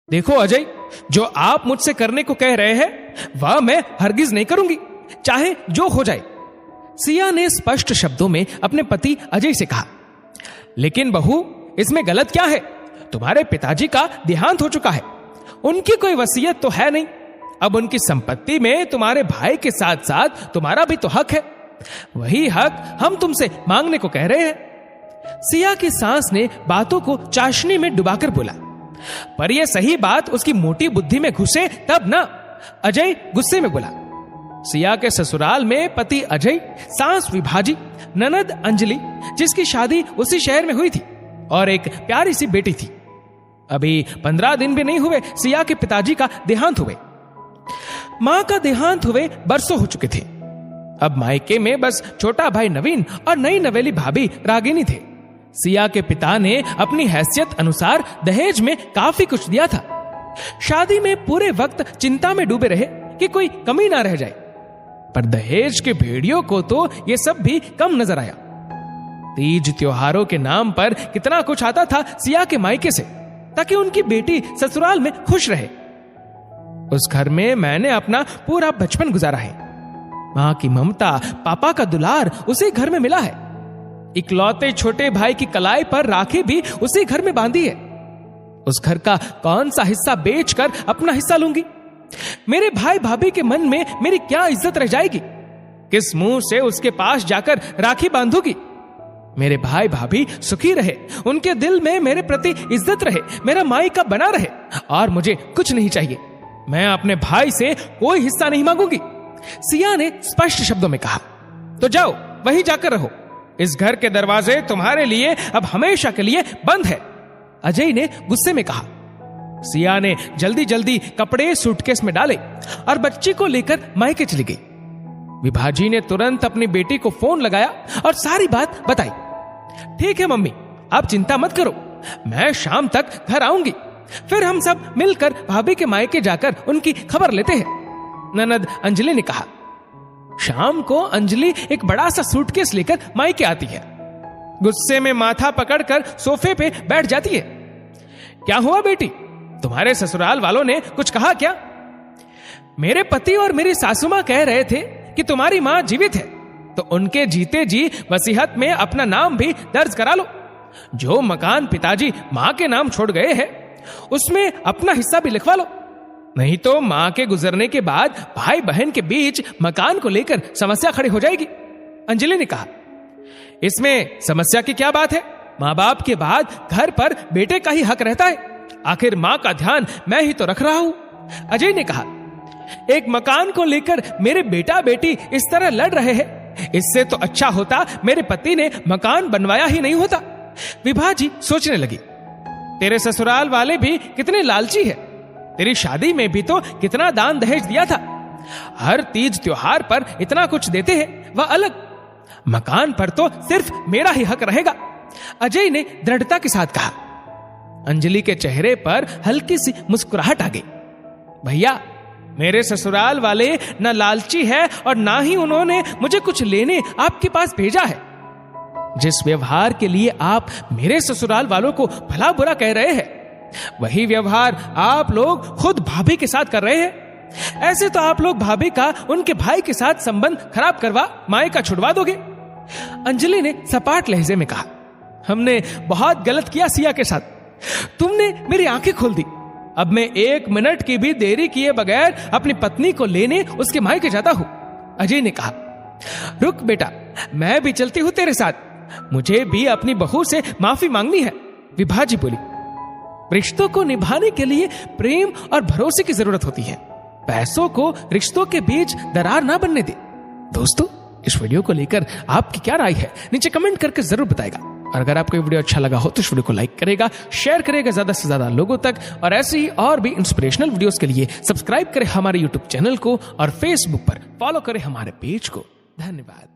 देखो अजय, जो आप मुझसे करने को कह रहे हैं वह मैं हरगिज नहीं करूंगी, चाहे जो हो जाए। सिया ने स्पष्ट शब्दों में अपने पति अजय से कहा। लेकिन बहू, इसमें गलत क्या है? तुम्हारे पिताजी का देहांत हो चुका है, उनकी कोई वसीयत तो है नहीं। अब उनकी संपत्ति में तुम्हारे भाई के साथ साथ तुम्हारा भी तो हक है। वही हक हम तुमसे मांगने को कह रहे हैं। सिया की सांस ने बातों को चाशनी में डुबाकर बोला। पर यह सही बात उसकी मोटी बुद्धि में घुसे तब ना। अजय गुस्से में बोला। सिया के ससुराल में पति अजय, सास विभाजी, ननद अंजलि जिसकी शादी उसी शहर में हुई थी, और एक प्यारी सी बेटी थी। अभी 15 दिन भी नहीं हुए सिया के पिताजी का देहांत हुए। मां का देहांत हुए बरसों हो चुके थे। अब मायके में बस छोटा भाई नवीन और नई नवेली भाभी रागिनी थे। सिया के पिता ने अपनी हैसियत अनुसार दहेज में काफी कुछ दिया था। शादी में पूरे वक्त चिंता में डूबे रहे कि कोई कमी ना रह जाए, पर दहेज के भेड़ियों को तो यह सब भी कम नजर आया। तीज त्योहारों के नाम पर कितना कुछ आता था सिया के मायके से, ताकि उनकी बेटी ससुराल में खुश रहे। उस घर में मैंने अपना पूरा बचपन गुजारा है। मां की ममता, पापा का दुलार उसी घर में मिला है। इकलौते छोटे भाई की कलाई पर राखी भी उसी घर में बांधी है। उस घर का कौन सा हिस्सा बेचकर अपना हिस्सा लूंगी? मेरे भाई भाभी के मन में मेरी क्या इज्जत रह जाएगी? किस मुंह से उसके पास जाकर राखी बांधूंगी? मेरे भाई भाभी सुखी रहे, उनके दिल में मेरे प्रति इज्जत रहे, मेरा मायका बना रहे, और मुझे कुछ नहीं चाहिए। मैं अपने भाई से कोई हिस्सा नहीं मांगूंगी। सिया ने स्पष्ट शब्दों में कहा। तो जाओ, वहीं जाकर रहो। इस घर के दरवाजे तुम्हारे लिए अब हमेशा के लिए बंद है, अजय ने गुस्से में कहा। सिया ने जल्दी जल्दी कपड़े सूटकेस में डाले और बच्ची को लेकर मायके चली गई। विभाजी ने तुरंत अपनी बेटी को फोन लगाया और सारी बात बताई। ठीक है मम्मी, आप चिंता मत करो, मैं शाम तक घर आऊंगी, फिर हम सब मिलकर भाभी के मायके जाकर उनकी खबर लेते हैं, ननद अंजलि ने कहा। शाम को अंजलि एक बड़ा सा सूटकेस लेकर मायके आती है। गुस्से में माथा पकड़कर सोफे पे बैठ जाती है। क्या हुआ बेटी, तुम्हारे ससुराल वालों ने कुछ कहा क्या? मेरे पति और मेरी सासू मां कह रहे थे कि तुम्हारी मां जीवित है, तो उनके जीते जी वसीयत में अपना नाम भी दर्ज करा लो। जो मकान पिताजी मां के नाम छोड़ गए हैं, उसमें अपना हिस्सा भी लिखवा लो, नहीं तो मां के गुजरने के बाद भाई बहन के बीच मकान को लेकर समस्या खड़ी हो जाएगी, अंजलि ने कहा। इसमें समस्या की क्या बात है? मां बाप के बाद घर पर बेटे का ही हक रहता है। आखिर मां का ध्यान मैं ही तो रख रहा हूं, अजय ने कहा। एक मकान को लेकर मेरे बेटा बेटी इस तरह लड़ रहे हैं, इससे तो अच्छा होता मेरे पति ने मकान बनवाया ही नहीं होता। विभाजी सोचने लगी। तेरे ससुराल वाले भी कितने लालची है। तेरी शादी में भी तो कितना दान दहेज दिया था। हर तीज त्योहार पर इतना कुछ देते हैं, वह अलग। मकान पर तो सिर्फ मेरा ही हक रहेगा, अजय ने दृढ़ता के साथ कहा। अंजलि के चेहरे पर हल्की सी मुस्कुराहट आ गई। भैया, मेरे ससुराल वाले न लालची है और ना ही उन्होंने मुझे कुछ लेने आपके पास भेजा है। जिस व्यवहार के लिए आप मेरे ससुराल वालों को भला बुरा कह रहे हैं, वही व्यवहार आप लोग खुद भाभी के साथ कर रहे हैं। ऐसे तो आप लोग भाभी का उनके भाई के साथ संबंध खराब करवा मायका छुड़वा दोगे, अंजलि ने सपाट लहजे में कहा। हमने बहुत गलत किया सिया के साथ, तुमने मेरी आंखें खोल दी। अब मैं 1 मिनट की भी देरी किए बगैर अपनी पत्नी को लेने उसके मायके जाता हूं, अजय ने कहा। रुक बेटा, मैं भी चलती हूं तेरे साथ, मुझे भी अपनी बहू से माफी मांगनी है, विभाजी बोली। रिश्तों को निभाने के लिए प्रेम और भरोसे की जरूरत होती है। पैसों को रिश्तों के बीच दरार ना बनने दे। दोस्तों, इस वीडियो को लेकर आपकी क्या राय है, नीचे कमेंट करके जरूर बताएगा। और अगर आपको ये वीडियो अच्छा लगा हो तो इस वीडियो को लाइक करेगा, शेयर करेगा ज्यादा से ज्यादा लोगों तक, और ऐसे ही और भी इंस्पिरेशनल वीडियोस के लिए सब्सक्राइब करें हमारे यूट्यूब चैनल को और फेसबुक पर फॉलो करें हमारे पेज को। धन्यवाद।